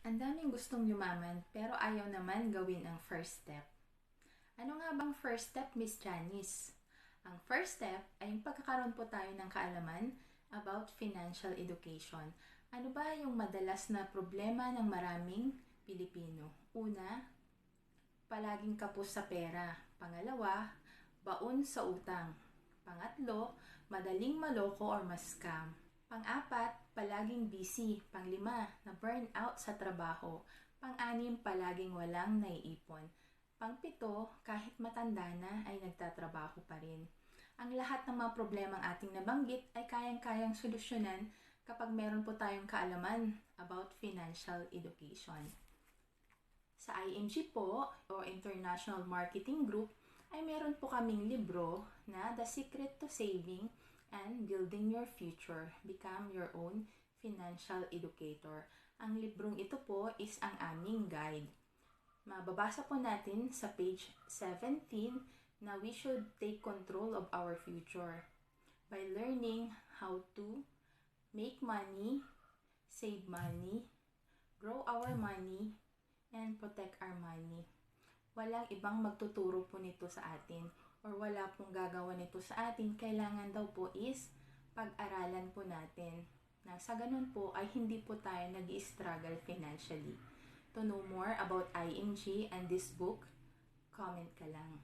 Ang daming gustong yumaman pero ayaw naman gawin ang first step. Ano nga bang first step, Miss Janice? Ang first step ay yung pagkakaroon po tayo ng kaalaman about financial education. Ano ba yung madalas na problema ng maraming Pilipino? Una, palaging kapos sa pera. Pangalawa, baon sa utang. Pangatlo, madaling maloko or ma-scam. Pang-apat, palaging busy. Panglima, na burnout sa trabaho. Pang-anim, palaging walang naiipon. Pang-pito, kahit matanda na ay nagtatrabaho pa rin. Ang lahat ng mga problemang ating nabanggit ay kayang-kayang solusyonan kapag meron po tayong kaalaman about financial education. Sa IMG po, o International Marketing Group, ay meron po kaming libro na The Secret to Saving and Building Your Future, Become Your Own Financial Educator. Ang librong ito po is ang aming guide. Mababasa po natin sa page 17 na we should take control of our future by learning how to make money, save money, grow our money, and protect our money. Walang ibang magtuturo po nito sa atin or wala pong gagawa nito sa atin. Kailangan daw po is pag-aralan po natin na sa ganun po ay hindi po tayo nag-i-struggle financially. To know more about IMG and this book, comment ka lang.